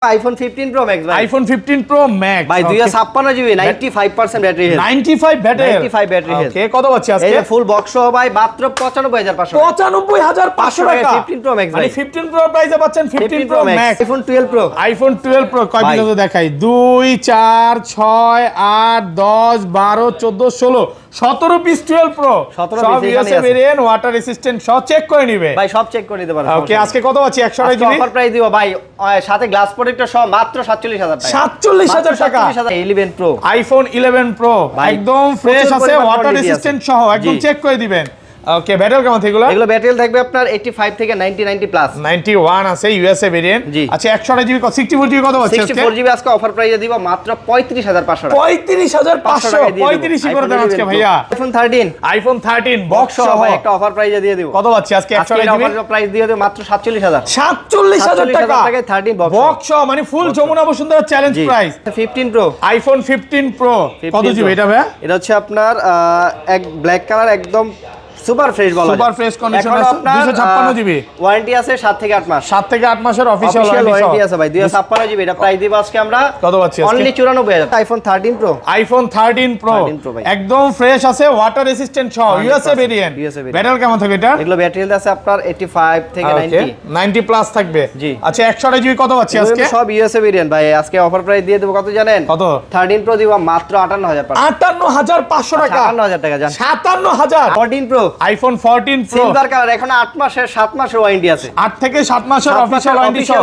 iPhone 15 Pro Max ভাই। iPhone 15 Pro Max ভাই 256 GB 95% battery health. 95 battery health. Okay কত পাচ্ছি আজকে? এই ফুল বক্স সহ ভাই মাত্র 95500 95500 টাকা। 15 Pro Max মানে ভাই। 15 Pro প্রাইসে পাচ্ছেন 15 Pro Max। iPhone 12 Pro। iPhone 12 Pro কয় পিস আছে দেখাই 2 4 6 8 10 12 14 16 17 পিস 12 Pro। 17 সব piece USA variant water resistant সব চেক করে নিবে। ভাই সব চেক করে দিতে পারবেন। ওকে আজকে কত পাচ্ছি 100 জিবি? অফার প্রাইস দিব ভাই সাথে গ্লাস প্রোটেক্টর সহ মাত্র 47000 টাকা। 47000 টাকা। 11 Pro। iPhone 11 Pro একদম ফ্রেশ আছে ওয়াটার রেসিস্ট্যান্ট সহ একদম চেক করে দিবেন। ওকে ব্যাটারি কেমন থাকলো? এগুলো ব্যাটারি থাকবে আপনার 85 থেকে 90 প্লাস। 91 আছে ইউএসএ ভেরিয়েন্ট। আচ্ছা 100 জিবি 64 জিবি কত পাচ্ছি আজকে? 64 জিবি আজকে অফার প্রাইসে দিব মাত্র 35500 টাকা। 35500 35 করে দেন আজকে ভাইয়া। iPhone 13 বক্স সহ ভাই একটা অফার প্রাইসে দিয়ে দিব। কত পাচ্ছি আজকে 100 জিবি? অফার প্রাইস দিয়ে দেব মাত্র 47000 টাকা। 13 বক্স সহ মানে full Jamuna Bashundhara challenge price. 15 Pro iPhone 15 Pro কত জিবি এটা ভাইয়া? এটা হচ্ছে আপনার এক ব্ল্যাক কালার একদম সুপার ফ্রেশ বলা যায়। সুপার ফ্রেশ কন্ডিশন আছে 256 জিবি। ওয়ারেন্টি আছে 7 থেকে 8 মাস। 7 থেকে 8 মাসের অফিশিয়াল ওয়ারেন্টি আছে ভাই 256 জিবি। এটা প্রাইস দিব আজকে আমরা কত পাচ্ছি আজকে? Only 94000। iPhone 13 Pro iPhone 13 Pro একদম ফ্রেশ আছে ওয়াটার রেসিস্ট্যান্ট সহ ইউএসএ ভেরিয়েন্ট। ব্যাটারি কেমন থাকবে এটা? এগুলো ব্যাটারি হেলথ আছে আপনার 85 থেকে 90 প্লাস থাকবে। আচ্ছা 100 জিবি কত পাচ্ছি আজকে? সব ইউএসএ ভেরিয়েন্ট ভাই। আজকে অফার প্রাইস দিয়ে দেব কত জানেন? কত? 13 Pro দিব মাত্র 58500 টাকা। 57000 টাকা জান। 57000। 14 Pro iPhone 14 Pro silver colour এখন 8 মাসের 7 মাসের ওয়ারেন্টি আছে। 8 থেকে 7 মাসের অফিশিয়াল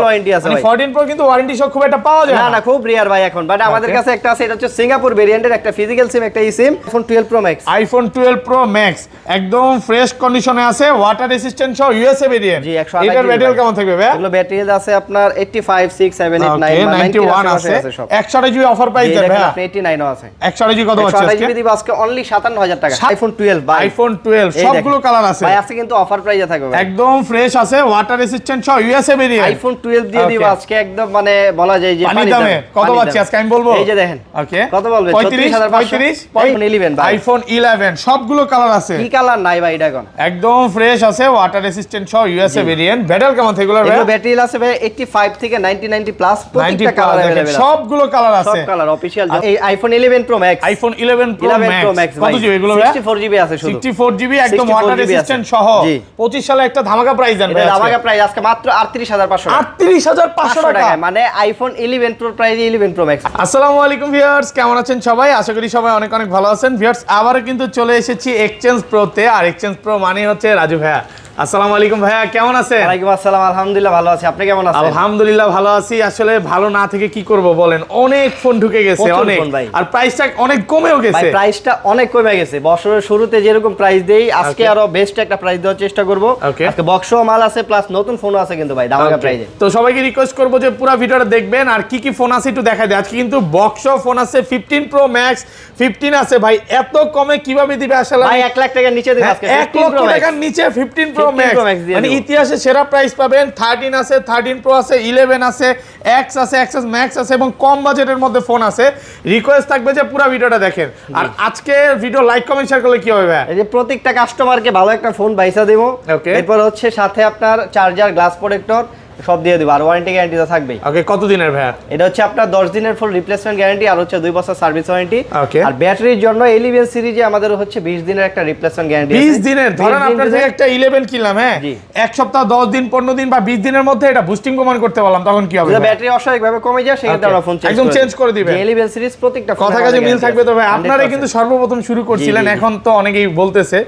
ওয়ারেন্টি আছে মানে ভাই। 14 Pro কিন্তু ওয়ারেন্টি সহ খুব একটা পাওয়া যায় না না খুব রিয়ার ভাই এখন। বাট আমাদের কাছে একটা আছে, এটা হচ্ছে সিঙ্গাপুর ভেরিয়েন্টের একটা ফিজিক্যাল সিম একটা সিম। iPhone 12 Pro Max iPhone 12 Pro Max একদম ফ্রেশ কন্ডিশনে আছে ওয়াটার রেসিস্ট্যান্ট সহ ইউএসএ ভেরিয়েন্ট। জি 128 এটার ব্যাটারি কেমন থাকবে ভাই? এগুলো ব্যাটারি হেলথ আছে আপনার 85 6 7 8 9 91 আছে। 100 জিবি অফার প্রাইস দেন ভাই। 89 ও আছে। 100 জিবি কত পাচ্ছি আজকে? 100 জিবি দিব আজকে অনলি 57000 টাকা। iPhone 12 ভাই। iPhone 12 সবগুলো কালার আছে ভাই। আজকে কিন্তু অফার প্রাইসে থাকবে ভাই। একদম ফ্রেশ আছে ওয়াটার রেসিস্ট্যান্ট সহ ইউএসএ ভেরিয়েন্ট। iPhone 12 দিয়ে দিব আজকে একদম মানে বলা যায় যে পানি দামে। কত পাচ্ছি আজকে আমি বলবো? এই যে দেখেন। ওকে কত বলবেন? 35 iPhone 11 ভাই। iPhone 11 সবগুলো কালার আছে। কি কালার নাই ভাই এটা এখন? একদম ফ্রেশ আছে ওয়াটার রেসিস্ট্যান্ট সহ ইউএসএ ভেরিয়েন্ট। ব্যাটারি কেমন থাকলো ভাই? এগুলো ব্যাটারি আছে ভাই 85 থেকে 90 প্লাস। প্রত্যেকটা কালার अवेलेबल আছে। সবগুলো কালার আছে। সব কালার অফিশিয়াল। এই iPhone 11 Pro Max iPhone 11 Pro Max কত জিবি এগুলো ভাই? 64 জিবি আছে শুধু। 64 জিবি একদম ওয়াটার রেসিস্ট্যান্ট সহ। 25 সালে একটা ধামাকা প্রাইস জান ভাই। এটা ধামাকা প্রাইস আজকে মাত্র 38500 টাকা। 38500 টাকা মানে iPhone 11 Pro price 11 Pro Max। আসসালামু আলাইকুম ভিউয়ার্স, কেমন আছেন সবাই? আশা করি সবাই অনেক অনেক ভালো আছেন। ভিউয়ার্স আবারো কিন্তু চলে এসেছি এক্সচেঞ্জ প্রোতে। আর এক্সচেঞ্জ প্রো মানে হচ্ছে রাজু ভাইয়া। আসসালামু আলাইকুম ভাইয়া, কেমন আছেন? ওয়ালাইকুম আসসালাম, আলহামদুলিল্লাহ ভালো আছি। আপনি কেমন আছেন? আলহামদুলিল্লাহ ভালো আছি। আসলে ভালো না থেকে কি করব বলেন, অনেক ফোন ঢুকে গেছে অনেক, আর প্রাইসটা অনেক কমেও গেছে। ভাই প্রাইসটা অনেক কমে গেছে। বছরের শুরুতে যেরকম প্রাইস দেই আজকে আরো বেস্ট একটা প্রাইস দেওয়ার চেষ্টা করব। আজকে বক্সও মাল আছে প্লাস নতুন ফোনও আছে কিন্তু ভাই ধামাকা প্রাইসে। তো সবাইকে রিকোয়েস্ট করব যে পুরো ভিডিওটা দেখবেন আর কি কি ফোন আছে একটু দেখাই দেই। আজকে কিন্তু বক্সও ফোন আছে 15 Pro Max 15 আছে ভাই। এত কমে কিভাবে দিবে আসলে ভাই? 1 লাখ টাকার নিচে দিবে আজকে 1 লক্ষ টাকার নিচে 15 Pro Max মানে ইতিহাসে সেরা প্রাইস পাবেন। 13 আছে, 13 Pro আছে, 11 আছে, X আছে, XS Max আছে এবং কম বাজেটের মধ্যে ফোন আছে। রিকোয়েস্ট থাকবে যে পুরো ভিডিওটা দেখেন। আর আজকে ভিডিও লাইক কমেন্ট শেয়ার করলে কি হবে? এই যে প্রত্যেকটা কাস্টমারকে ভালো একটা ফোন বাইসা দেব। এরপর হচ্ছে সাথে আপনার চার্জার, গ্লাস প্রোটেক্টর সব দিয়ে দিব। আর ওয়ারেন্টি গ্যারান্টি তো থাকবেই। ওকে কত দিনের ভাই? এটা হচ্ছে আপনার 10 দিনের ফুল রিপ্লেসমেন্ট গ্যারান্টি আর হচ্ছে 2 বছর সার্ভিস ওয়ারেন্টি। ওকে আর ব্যাটারির জন্য 11 সিরিজে আমাদের হচ্ছে 20 দিনের একটা রিপ্লেসমেন্ট গ্যারান্টি আছে। 20 দিনের ধরেন আপনার থেকে একটা 11 কিনলাম, হ্যাঁ এক সপ্তাহ 10 দিন 15 দিন বা 20 দিনের মধ্যে এটা বুস্টিং কমান করতে বললাম, তখন কি হবে? যদি ব্যাটারি অস্বাভাবিকভাবে কমে যায় সেক্ষেত্রে আমরা ফোন একদম চেঞ্জ করে দিবেন। 11 সিরিজ প্রত্যেকটা কথা কাজে মিল থাকবে। তবে আপনারাই কিন্তু সর্বপ্রথম শুরু করছিলেন, এখন তো অনেকেই বলতেছে।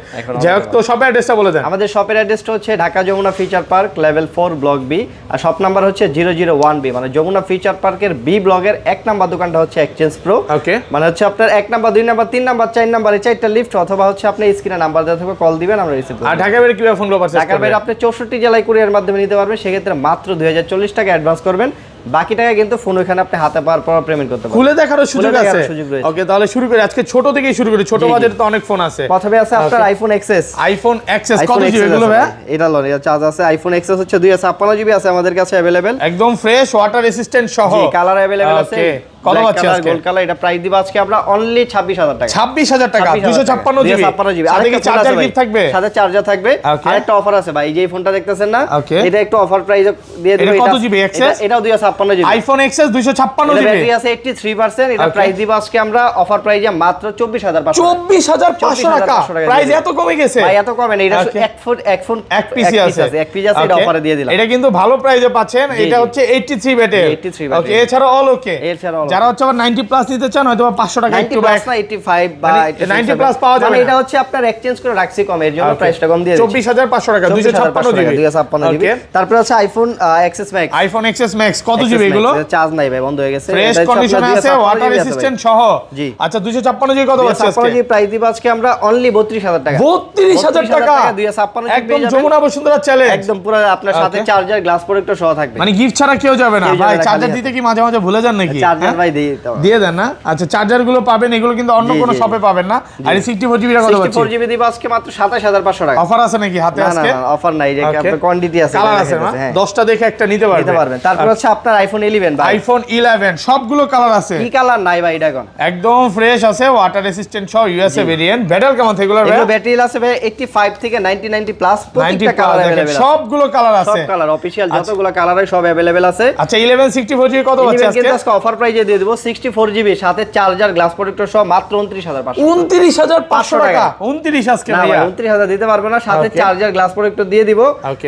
যাই হোক, তো শপের অ্যাড্রেসটা বলে দেন। আমাদের শপের অ্যাড্রেসটা হচ্ছে Dhaka Jamuna future park level 4 block B. আর শপ নাম্বার হচ্ছে 001B, মানে যমুনা ফিচার পার্কের বি ব্লকের 1 নাম্বার দোকানটা হচ্ছে এক্সচেঞ্জ প্রো। ওকে মানে হচ্ছে আপনার 1 নাম্বার 2 নাম্বার 3 নাম্বার 4 নাম্বার এই 4টা লিফট অথবা হচ্ছে আপনি স্ক্রিনে নাম্বার দেওয়া থাকবে, কল দিবেন আমরা রিসিভ করব। আর ঢাকা বাইরে কিভাবে ফোন পারচেজ করবেন? ঢাকার বাইরে আপনি 64 জেলায় কুরিয়ার মাধ্যমে নিতে পারবেন। সেক্ষেত্রে মাত্র 2040 টাকা অ্যাডভান্স করবেন, বাকি টাকা কিন্তু ফোন ওখানে আপনি হাতে পাওয়ার পর পেমেন্ট করতে পারবেন। খুলে দেখারও সুযোগ আছে। ওকে তাহলে শুরু করি। আজকে ছোট থেকেই শুরু করি। ছোট বাজেটে তো অনেক ফোন আছে। প্রথমে আছে আপনার আইফোন এক্সএস। আইফোন এক্সএস কত জিবি এগুলো ভাই? এটা লন এটা চার্জ আছে। আইফোন এক্সএস হচ্ছে 256 জিবি আছে আমাদের কাছে अवेलेबल। একদম ফ্রেশ ওয়াটার রেসিস্ট্যান্ট সহ। জি কালার अवेलेबल আছে। কত পাচ্ছি আজকে গোল্ড কালার, এটা প্রাইস দিব আজকে আমরা অনলি 26000 টাকা। 26000 টাকা 256 জিবি। সাথে কি চার্জার গিফট থাকবে? সাথে চার্জার থাকবে। আরেকটা অফার আছে ভাই, এই যে ফোনটা দেখতেছেন না, এটা একটু অফার প্রাইস দিয়ে দেব। এটা কত জিবি এক্সএস? এটাও 256 GB. IPhone XS 256 GB. Battery আছে 83%। এটা প্রাইস দিব আজকে আমরা অফার প্রাইসে মাত্র 24500। 24500 টাকা। প্রাইস এত কমে গেছে ভাই, এত কমে না। এটা এক ফোন এক পিসি আছে, এটা অফারে দিয়ে দিলাম। এটা কিন্তু ভালো প্রাইসে পাচ্ছেন। এটা হচ্ছে 83 ব্যাটারি। ওকে, এছাড়া অল ওকে। যারা হচ্ছে আবার 90 প্লাস নিতে চান হয়তো 500 টাকা একটু ব্যাক, 85 বা 90 প্লাস পাওয়া যাবে। মানে এটা হচ্ছে আপনার এক্সচেঞ্জ করে রাখছি কম, এর জন্য প্রাইসটা কম দিয়ে 24500 টাকা 256 জিবি। 256 জিবি। তারপর আছে iPhone XS max. IPhone XS max কত জিবি এগুলো? চার্জ নাই ভাই, বন্ধ হয়ে গেছে। ফ্রেশ কন্ডিশনে আছে, ওয়াটার রেজিস্ট্যান্ট সহ। আচ্ছা 256 জিবি কত পাচ্ছি আজকে? 256 জিবি প্রাইস দিব আজকে আমরা অনলি 32000 টাকা। 32000 টাকা 256 জিবি একদম যমুনা বসুন্ধরা চ্যালেঞ্জ। একদম পুরো আপনার সাথে চার্জার, গ্লাস প্রোটেক্টর সহ থাকবে। মানে গিফট ছাড়া কেউ যাবে না ভাই। চার্জার দিতে কি মাঝে মাঝে ভুলে যান নাকি? চার্জার ভাই দিয়ে দেন না। আচ্ছা চার্জার গুলো পাবেন, এগুলো কিন্তু অন্য কোনো শপে পাবেন না। আর 64 জিবি কত পাচ্ছি? 64 জিবি দিব আজকে মাত্র 27500 টাকা। অফার আছে নাকি হাতে আজকে? না অফার নাই, যে আপনার কোয়ান্টিটি আছে, কালার আছে না? 10টা দেখে একটা নিতে পারবেন। তারপর হচ্ছে আপনার আইফোন 11 ভাই। আইফোন 11 সবগুলো কালার আছে। কি কালার নাই ভাই? এটা কোন একদম ফ্রেশ আছে, ওয়াটার রেজিস্ট্যান্ট সহ, ইউএসএ ভেরিয়েন্ট। ব্যাটারি কেমন থাকলো? এগুলো ব্যাটারি আছে ভাই 85 থেকে 90 প্লাস, প্রত্যেকটা কালার अवेलेबल আছে। সবগুলো কালার আছে, সব কালার অফিশিয়াল যতগুলো কালার আছে সব अवेलेबल আছে। আচ্ছা 11 64 জিবি কত পাচ্ছি আজকে? আজকে অফার প্রাইসে দিয়ে দেব 64 জিবি সাথে চার্জার, গ্লাস প্রোটেক্টর সহ মাত্র 29500। 29500 টাকা। 29 আজকে না ভাইয়া, 29000 দিতে পারবো না, সাথে চার্জার, গ্লাস প্রোটেক্টর দিয়ে দিব।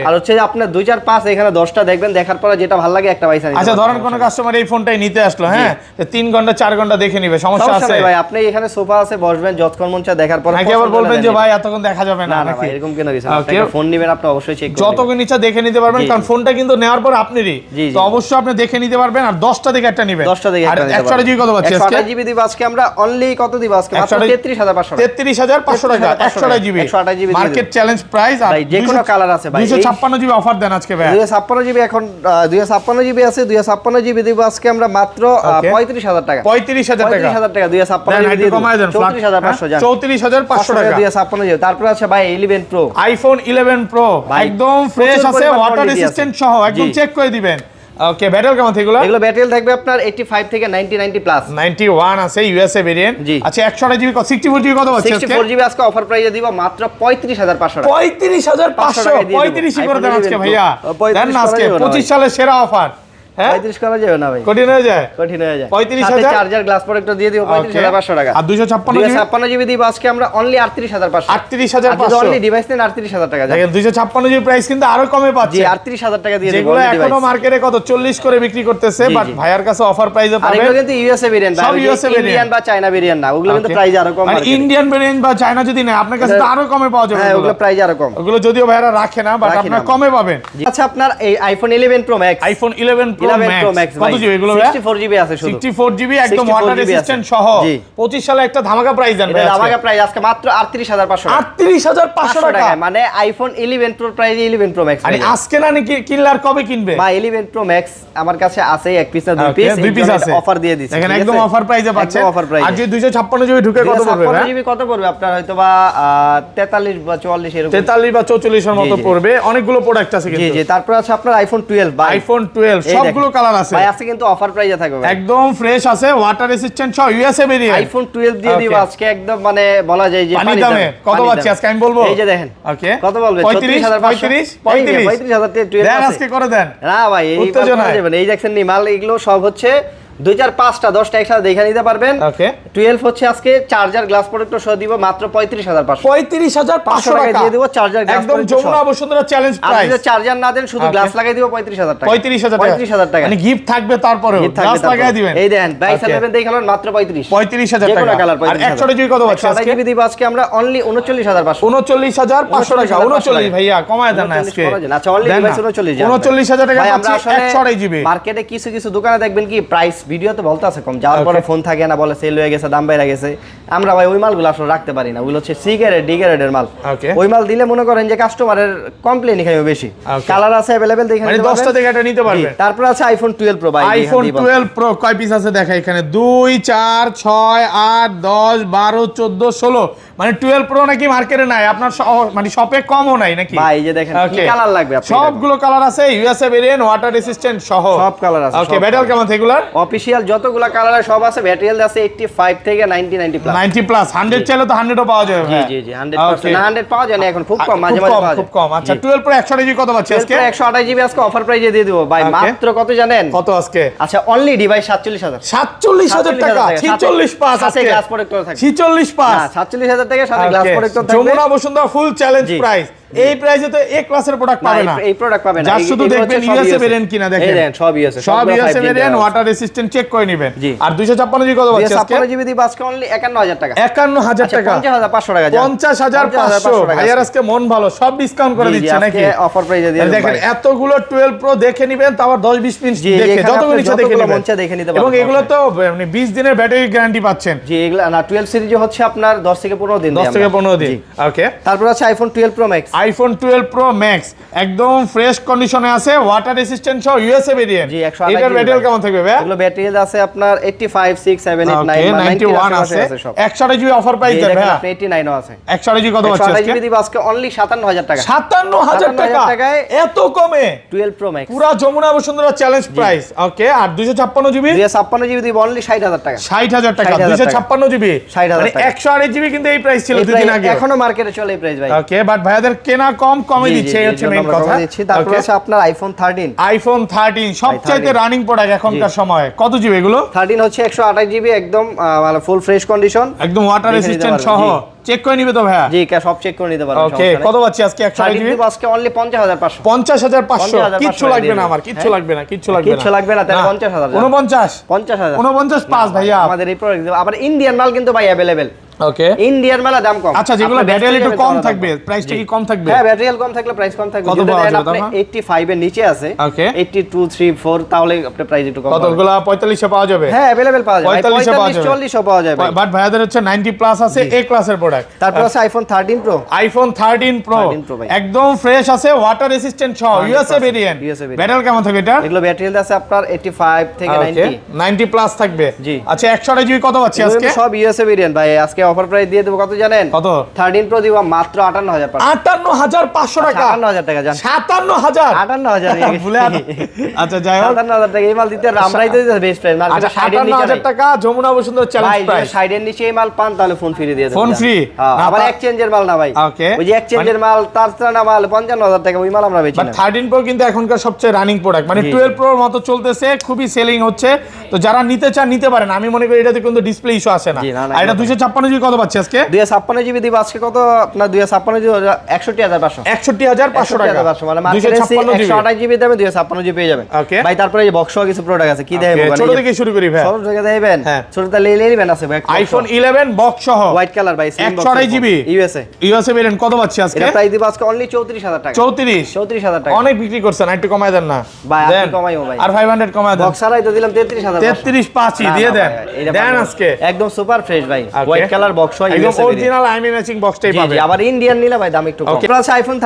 আর হচ্ছে যে আপনার 2 4 5 এখানে 10টা দেখবেন, দেখার পরে যেটা ভালো লাগে একটা পয়সা নিতে। আচ্ছা ধরেন কোন কাস্টমার এই ফোনটাই নিতে আসলো, হ্যাঁ 3 ঘন্টা 4 ঘন্টা দেখে নিবে, সমস্যা আছে ভাই? আপনি এখানে সোফা আছে, বসবেন, যতক্ষণ মন চায় দেখার পর। নাকি আবার বলবেন যে ভাই এতক্ষণ দেখা যাবে না? না ভাই, এরকম কেন কিছু না। আপনি ফোন নেবেন, আপনি অবশ্যই চেক করবেন, যতক্ষণ ইচ্ছা দেখে নিতে পারবেন, কারণ ফোনটা কিন্তু নেওয়ার পর আপনারই, তো অবশ্যই আপনি দেখে নিতে পারবেন। আর 10টা দেখে একটা নেবেন, 10টা দেখে একটা নিতে পারবেন। 128 জিবি কত পাচ্ছি আজকে? 128 জিবি দিব আজকে আমরা অনলি কত দিব আজকে? মাত্র 33500 টাকা। 33500 টাকা 128 জিবি মার্কেট চ্যালেঞ্জ প্রাইস। আর ভাই যে কোনো কালার আছে ভাই। 256 জিবি অফার দেন আজকে ভাই। 256 জিবি এখন 256 জিবি আছে, 256 জিবি দিব আজকে আমরা মাত্র 35000 টাকা। 35000 টাকা 35000 টাকা 256 জিবি দিয়ে 34500 জান। 34500 টাকা 256 জিবি। তারপর আছে ভাই 11 প্রো, আইফোন 11 প্রো একদম ফ্রেশ আছে, ওয়াটার রেজিস্ট্যান্ট সহ, একদম চেক করে দিবেন। ওকে, ব্যাটারি কেমন থাকলো? এগুলো ব্যাটারি থাকবে আপনার 85 থেকে 90 প্লাস। 91 আছে ইউএসএ ভেরিয়েন্ট। আচ্ছা 128 জিবি 64 জিবি কত পাচ্ছি আজকে? 64 জিবি আজকে অফার প্রাইসে দিব মাত্র 35500 টাকা। 35500 35 করে দেন আজকে ভাইয়া। দেন না আজকে 25 সালের সেরা অফার। 35 করা যাবে না ভাই? কঠিন হয়ে যায়। 35000 চার্জার, গ্লাস প্রোটেক্টর দিয়ে দিব 35500 টাকা। আর 256 জিবি দিব আজকে আমরা অনলি 38500। 38500 অনলি ডিভাইস নেন 38000 টাকা। দেখেন 256 জিবি প্রাইস কিন্তু আরো কমে পাচ্ছে। জি 38000 টাকা দিয়ে দিব। যেগুলো এখনো মার্কেটে কত 40 করে বিক্রি করতেছে, বাট ভাইয়ার কাছে অফার প্রাইসে পাবেন। আর এগুলো কিন্তু ইউএসএ ভেরিয়েন্ট, ইন্ডিয়ান বা চায়না ভেরিয়েন্ট না, ওগুলো কিন্তু প্রাইস আরো কম। মানে ইন্ডিয়ান ভেরিয়েন্ট বা চায়না যদি নেয় আপনার কাছে তো আরো কমে পাওয়া যাবে। হ্যাঁ ওগুলো প্রাইস আরো কম। ওগুলো যদিও ভাইয়ারা রাখে না, বাট আপনারা কমে পাবেন। আচ্ছা আপনার এই iPhone 11 pro max, iPhone 11 pro max কত জিবি এগুলো? 64 জিবি আছে শুধু। 64 জিবি একদম ওয়াটার রেজিস্ট্যান্ট সহ। 25 সালে একটা ধামাকা প্রাইস দেন ভাই। ধামাকা প্রাইস আজকে মাত্র 38500 টাকা। 38500 টাকা মানে iPhone 11 pro price 11 pro max. আরে আজকে না নাকি কিনলে আর কবে কিনবে? ভাই 11 প্রো ম্যাক্স আমার কাছে আছে, এক পিস না দুই পিস আছে, অফার দিয়ে দিছি। দেখেন একদম অফার প্রাইসে পাচ্ছেন। আর যে 256 জিবি ঢুকে কত পড়বে? 256 জিবি কত পড়বে আপনার? হয়তো বা 43 বা 44 এরকম, 43 বা 44 এর মতো পড়বে। অনেকগুলো প্রোডাক্ট আছে কিন্তু। জি জি। তারপর আছে আপনার আইফোন 12 ভাই। আইফোন 12 সবগুলো কালার আছে ভাই, আছে কিন্তু অফার প্রাইসে থাকবে ভাই। একদম ফ্রেশ আছে, ওয়াটার রেজিস্ট্যান্ট সহ, ইউএসএ ভেরিয়েন্ট। আইফোন 12 দিয়ে দিব আজকে একদম, মানে বলা যায় যে পানি দামে। কত পাচ্ছি আজকে আমি বলবো? এই যে দেখেন। ওকে কত বলবে? 35000 দেন আজকে করে দেন। না ভাই এই যাবেন, এই দেখছেন নি মাল, এগুলো সব হচ্ছে 2 4 5টা 10টা একসাথে দেখে নিতে পারবেন। ওকে 12 হচ্ছে আজকে চার্জার, গ্লাস প্রোটেক্টর সহ দিব মাত্র 35500। 35500 টাকা দিয়ে দিব চার্জার, গ্লাস একদম যমুনা বসুন্ধরা চ্যালেঞ্জ প্রাইস। আর যদি চার্জার না দেন শুধু গ্লাস লাগাই দিব 35000 টাকা। 35000 টাকা মানে গিফট থাকবে, তারপরেও গ্লাস লাগাই দিবেন। এই দেখেন 22000 দেখালেন মাত্র 35000 টাকা। আর 128 জিবি কত পাচ্ছি আজকে? 128 জিবি দিব আজকে আমরা অনলি 39500। 39500 টাকা। 39 ভাইয়া কমায় দেন আজকে। আচ্ছা অনলি ডিভাইস 39000 টাকা পাচ্ছি 128 জিবি। মার্কেটে কিছু কিছু দোকানে দেখবেন কি প্রাইস ভিডিওতে বলতে আছে কম, যাওয়ার পরে ফোন থাকে না, বলে সেল হয়ে গেছে, দাম বাইরে গেছে। আমরা ভাই ওই মালগুলো আসলে রাখতে পারি না, ওগুলো হচ্ছে সি গ্রেড ডি গ্রেডের মাল। ওই মাল দিলে মনে করেন যে কাস্টমারের কমপ্লেইন খাইবে বেশি। কালার আছে अवेलेबल, দেখেন মানে 10টা থেকে এটা নিতে পারবেন। তারপর আছে আইফোন 12 প্রো ভাই। আইফোন 12 প্রো কয় পিস আছে দেখা এখানে? 2 4 6 8 10 12 14 16। মানে 12 প্রো নাকি মার্কেটে নাই, আপনার মানে শপে কমও নাই নাকি ভাই? এই যে দেখেন কি কালার লাগবে আপনার? সবগুলো কালার আছে, ইউএসএ ভেরিয়েন্ট, ওয়াটার রেজিস্ট্যান্ট সহ সব কালার আছে। ওকে ব্যাটারি কেমন এগুলার? অফিশিয়াল যতগুলা কালার সব আছে, ব্যাটারি হেলথ আছে 85 থেকে 90 প্লাস। 90 প্লাস, 100 চাইলে তো 100 ও পাওয়া যাবে। জি 100%। না 100 পাওয়া যায় না এখন, খুব কম, মাঝে মাঝে পাওয়া যায়, খুব কম। আচ্ছা 12 প্রো 128 জিবি কত পাচ্ছি আজকে? 128 জিবি আজকে অফার প্রাইসে দিয়ে দিব ভাই, মাত্র কত জানেন? কত আজকে? আচ্ছা অনলি ডিভাইস 47000। 47000 টাকা, 46 পাস আছে, গ্লাস প্রোটেক্টর থাকে। 46 পাস, না 47000 টাকা সাথে গ্লাস প্রোটেক্টর থাকবে। যমুনা বসুন্ধরা ফুল চ্যালেঞ্জ প্রাইস। এই প্রাইসে তো এ ক্লাসের প্রোডাক্ট পাবে না, এই প্রোডাক্ট পাবে না। যা শুধু দেখবেন ইউএসএ ভেরিয়েন্ট কিনা দেখেন, এই দেখেন সব ইউএসএ, সব USA variant, water resistant check করে নেবেন। আর 256 জিবি কত পাচ্ছি আজকে? 256 জিবি দিব আজকে অনলি 51000 টাকা। 51000 টাকা, 50500 টাকা, 50500। ভাইয়ার আজকে মন ভালো, সব ডিসকাউন্ট করে দিচ্ছে নাকি? অফার প্রাইসে দিয়ে দেখেন এতগুলো 12 প্রো দেখে নেবেন, তারপর 10-20 পিস দেখে যতগুলো ইচ্ছা দেখে নেবেন, দেখে নিতে পারবেন। এবং এগুলো তো মানে 20 দিনের ব্যাটারি গ্যারান্টি পাচ্ছেন। জি এগুলো না 12 সিরিজ হচ্ছে আপনার 10 থেকে 15 দিন, 10 থেকে 15 দিন। ওকে, তারপর আছে iPhone 12 pro max. IPhone 12 pro max একদম ফ্রেশ কন্ডিশনে আছে, ওয়াটার রেসিস্ট্যান্ট সহ ইউএসএ ভেরিয়েন্ট। জি 128 এটার ব্যাটারি কেমন থাকবে ভাই? এগুলো ব্যাটারি আছে আপনার 85 6 7 8 9 91 আছে, 128 জিবি অফার প্রাইস দেন ভাই। 89 ও আছে। 128 জিবি কত পাচ্ছেন আজকে? 128 জিবি দিব আজকে অনলি 57000 টাকা। 57000 টাকায় এত কমে 12 প্রো ম্যাক্স পুরা যমুনা বসুন্ধরা চ্যালেঞ্জ প্রাইস। ওকে, আর 256 জিবি? 256 জিবি দিব অনলি 60000 টাকা। 60000 টাকা, 256 জিবি 60000 টাকা। 128 জিবি কিন্তু এই প্রাইস ছিল দুদিন আগে, এখনো মার্কেটে চলে এই প্রাইস ভাই। ওকে, বাট ভাইয়াদের কেনা কমে দিচ্ছে, এই হচ্ছে মেইন কথা। তারপর আছে আপনার আইফোন 13। আইফোন 13 সবচাইতে রানিং প্রোডাক্ট এখনকার সময়। কত জিবি এগুলো? 13 হচ্ছে 128 জিবি একদম মানে ফুল ফ্রেশ কন্ডিশন, একদম ওয়াটার রেসিস্ট্যান্ট সহ চেক করে নিবে তো ভাইয়া? জি সব চেক করে নিতে পারবেন। ওকে, কত পাচ্ছি আজকে? 128 জিবি আজকে অনলি 50500। 50500 কিচ্ছু লাগবে না আমার, কিচ্ছু লাগবে না, কিচ্ছু লাগবে না তাহলে 50000। 49 49 পাস ভাইয়া। আমাদের এই প্রোডাক্ট আবার ইন্ডিয়ান মাল কিন্তু ভাই अवेलेबल। ওকে, ইন্ডিয়ান মাল দাম কম। আচ্ছা যেগুলো ব্যাটারি একটু কম থাকবে, প্রাইসটা কি কম থাকবে? হ্যাঁ ব্যাটারি কম থাকলে প্রাইস কম থাকবে। যদি দেখেন আপনি 85 এর নিচে আছে, 82 3 4 তাহলে আপনার প্রাইস একটু কম। কতগুলো 45 এ পাওয়া যাবে? হ্যাঁ अवेलेबल পাওয়া যাবে, 45 40 ও পাওয়া যাবে। বাট ভাইয়াদের হচ্ছে 90 প্লাস আছে, এ ক্লাসের প্রোডাক্ট। তারপর আছে আইফোন 13 প্রো। আইফোন 13 প্রো একদম ফ্রেশ আছে, ওয়াটার রেসিস্ট্যান্ট সহ ইউএসএ ভেরিয়েন্ট। ব্যাটারি কেমন থাকবে এটা? এগুলো ব্যাটারি আছে আপনার 85 থেকে 90 প্লাস থাকবে। আচ্ছা 128 জিবি কত পাচ্ছি আজকে? সব ইউএসএ ভেরিয়েন্ট ভাই, আজকে অফার প্রাইস দিয়ে দেব কত জানেন? কত? 13 প্রো দিব মাত্র 58500 টাকা। 58000 টাকা জান। 57000 58000 ভুলে আচ্ছা যাই হোক 58000 টাকা এই মাল দিতে আমরাই তো বেস্ট প্রাইস মার্কেটে। 58000 টাকা যমুনা বসুন্ধরা চ্যালেঞ্জ প্রাইস। ভাই 60 এর নিচে এই মাল পান তাহলে ফোন ফ্রি দিয়ে দেব। ফোন ফ্রি আবার এক্সচেঞ্জের মাল না ভাই। ওকে, ওই যে এক্সচেঞ্জের মাল তার না মাল 55000 টাকা ওই মাল আমরা বেচি না। 13 প্রো কিন্তু এখনকার সবচেয়ে রানিং প্রোডাক্ট, মানে 12 প্রোর মতো চলতেছে, খুবই সেলিং হচ্ছে। তো যারা নিতে চান নিতে পারেন, আমি মনে করি এটাতে কিন্তু ডিসপ্লে ইস্যু আসে না। আর এটা 256 জিবি কত পাচ্ছি আজকে? 256 জিবি দিব আজকে কত আপনার? 256 জিবি 61500। 61500 টাকা, মানে মার্কেটে 128 জিবি দামে 256 জিবি পেয়ে যাবেন ভাই। তারপরে এই বক্সও কিছু প্রোডাক্ট আছে, কি দেখাবো? ছোট থেকে শুরু করি ভাই, ছোট থেকে দেখাবেন। ছোটটা লেবেন আছে ভাই, আইফোন 11 বক্স সহ হোয়াইট কালার ভাই, 128 জিবি ইউএসএ ভেরিয়েন্ট কত পাচ্ছি আজকে? এটা প্রাইস দিব আজকে অনলি 34000 টাকা। 34000 টাকা অনেক বিক্রি করছেন, একটু কমায় দেন না ভাই? আপনি কমাইও ভাই, আর 500 কমায় দেন। বক্সারাই তো দিলাম 33000। 33 পাঁচই দিয়ে দেন দেন আজকে একদম সুপার ফ্রেশ ভাই, হোয়াইট কালার বক্স হয়, একদম অরিজিনাল আইএমআই ম্যাচিং বক্সটাই পাবে। আবার ইন্ডিয়ান নিলে ভাই দাম একটু কম। প্লাস আইফোন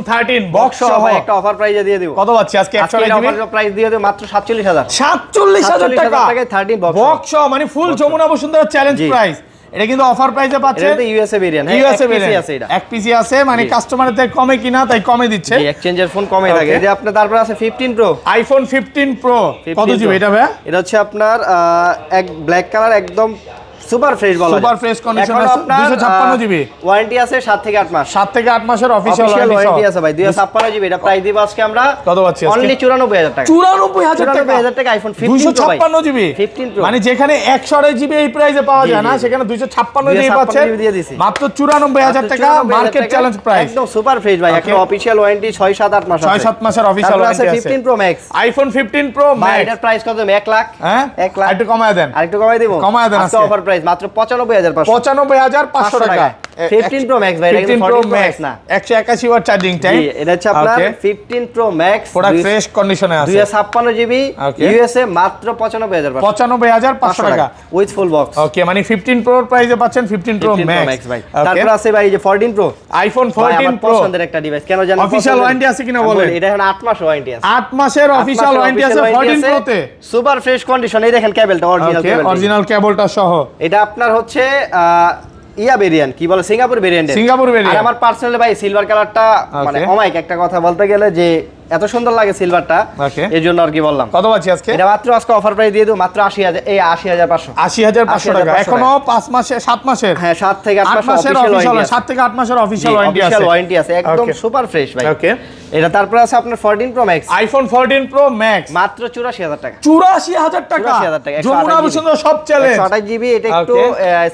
13 বক্স সহ ভাই একটা অফার প্রাইসে দিয়ে দিব। কত পাচ্ছি আজকে? 128 জিবি অফার প্রাইস দিয়ে দেব মাত্র 47000। 47000 টাকা 13 বক্স মানে full Jamuna Bashundhara challenge price. এটা কিন্তু অফার প্রাইসে পাচ্ছেন। এটা ইউএসএ ভেরিয়েন্ট, ইউএসএ ভেরিয়েন্ট আছে, এটা এক পিসি আছে, মানে কাস্টমারদের থেকে কমে কিনা তাই কমে দিচ্ছে। জি এক্সচেঞ্জের ফোন কমে থাকে। এই যে আপনার তারপর আছে 15 প্রো, আইফোন 15 প্রো কত জিবি এটা ভাই? এটা হচ্ছে আপনার এক ব্ল্যাক কালার একদম সুপার ফ্রেশ বলা যায়, সুপার ফ্রেশ কন্ডিশন আছে। 256 জিবি ওয়ারেন্টি আছে 7 থেকে 8 মাস। 7 থেকে 8 মাসের অফিশিয়াল ওয়ারেন্টি আছে ভাই। 256 জিবি এটা প্রাইস দিব আজকে আমরা কত পাচ্ছি আজকে? অনলি 94000 টাকা। 94000 টাকা আইফোন 15 প্রো 256 জিবি 15 প্রো, মানে যেখানে 128 জিবি এই প্রাইসে পাওয়া যায় না, সেখানে 256 জিবি পাচ্ছেন মাত্র 94000 টাকা মার্কেট চ্যালেঞ্জ প্রাইস। একদম সুপার ফ্রেশ ভাই, এখন অফিশিয়াল ওয়ারেন্টি 6 7 8 মাস আছে। 6 7 মাসের অফিশিয়াল ওয়ারেন্টি আছে। 15 প্রো ম্যাক্স, আইফোন 15 প্রো ভাই ম্যাক্স এটার প্রাইস কত? 1 লাখ। হ্যাঁ 1 লাখ একটু কমায় দেন, আরেকটু কমায় দেব। কমায় দেন আজকে অফার প্রাইস মাত্র 95500। 95500 টাকা 15 প্রো ম্যাক্স ভাই, এটা 15 প্রো ম্যাক্স না, 181 ওয়াট চার্জিং টাইম। জি এটা হচ্ছে আপনার 15 প্রো ম্যাক্স, প্রোডাক্ট ফ্রেশ কন্ডিশনে আছে। 256 জিবি ইউএসএ মাত্র 95500। 95500 টাকা উইথ ফুল বক্স। ওকে, মানে 15 প্রোর প্রাইসে পাচ্ছেন 15 প্রো ম্যাক্স ভাই। তারপর আছে ভাই যে 14 প্রো, আইফোন 14 প্রো পছন্দের একটা ডিভাইস। কেন জানেন? অফিশিয়াল ওয়ারেন্টি আছে কিনা বলেন? এটা এখন 8 মাস ওয়ারেন্টি আছে। 8 মাসের অফিশিয়াল ওয়ারেন্টি আছে 14 প্রোতে। সুপার ফ্রেশ কন্ডিশন, এই দেখেন কেবলটা অরিজিনাল কেবল, অরিজিনাল কেবলটা সহ। এটা আপনার হচ্ছে ইয়া ভেরিয়েন্ট, কি বলে সিঙ্গাপুর ভেরিয়েন্ট। Singapore variant. আর আমার পার্সোনালি ভাই সিলভার কালারটা মানে অমাইক একটা কথা বলতে গেলে যে এত সুন্দর লাগে সিলভারটা, Okay. এর জন্য আর কি বললাম। কত পাচ্ছি আজকে? এটা মাত্র আজকে অফার প্রাইস দিয়ে দেব মাত্র 80,000, এই 80,500। 80,500 টাকা। এখনো 5 মাসে 7 মাসের, হ্যাঁ 7 থেকে 8 মাসের অফিশিয়াল, 7 থেকে 8 মাসের অফিশিয়াল ওয়ারেন্টি আছে। অফিশিয়াল ওয়ারেন্টি আছে, একদম সুপার ফ্রেশ ভাই। ওকে, এটা তারপর আছে আপনার 14 pro max, iPhone 14 pro max মাত্র 84,000 টাকা। 84,000 টাকা, 84,000 টাকা, যমুনা বসুন্ধরা সব চ্যালেঞ্জ। 128 জিবি, এটা একটু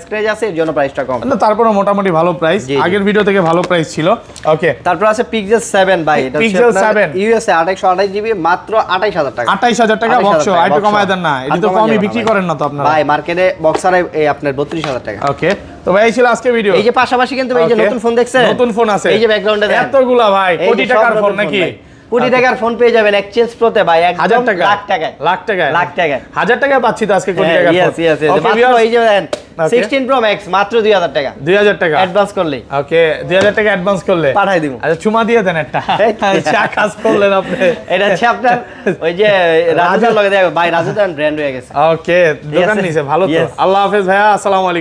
স্ক্র্যাচ আছে এর জন্য প্রাইসটা কম। না, তারপরে মোটামুটি ভালো প্রাইস, আগের ভিডিও থেকে ভালো প্রাইস ছিল। ওকে, তারপর আছে পিক্সেল 7 ভাই, এটা Pixel 7 ইউএসএ 128 জিবি মাত্র 28000 টাকা। 28000 টাকা বক্স, আর একটু কমায় দেন না, এটা তো কমই বিক্রি করেন না তো আপনারা ভাই, মার্কেটে বক্সার এই আপনার 32,000 টাকা। ওকে, তো ভাই এই ছিল আজকে ভিডিও। এই যে পাশাপাশি কিন্তু এই যে নতুন ফোন দেখছেন, নতুন ফোন আছে, এই যে ব্যাকগ্রাউন্ডে দেখেন এতগুলা ভাই, এই যে কোটি সব টাকার নতুন ফোন নাকি? ভাই। কোটি টাকার ফোন পেয়ে যাবেন এক্সচেঞ্জ প্রোতে ভাই, একদম 1000 টাকা, লাখ টাকায়, লাখ টাকায়, লাখ টাকায়, 1000 টাকায় পাচ্ছি তো আজকে কোটি টাকার ফোন। ওকে, মাত্র এই যে দেখেন 16 প্রো ম্যাক্স মাত্র 2000 টাকা, 2000 টাকা অ্যাডভান্স করলে। ওকে, 2000 টাকা অ্যাডভান্স করলে পাঠাই দিব। আচ্ছা, চুমা দিয়ে দেন একটা, চা কাজ করলেন আপনি। এটা হচ্ছে আপনার ওই যে রাজুদার লগে দেখো ভাই, রাজুদার ব্র্যান্ড হয়ে গেছে। ওকে, দোকান নিছে, ভালো তো। Yes. আল্লাহ হাফেজ ভাইয়া, আসসালামু আলাইকুম।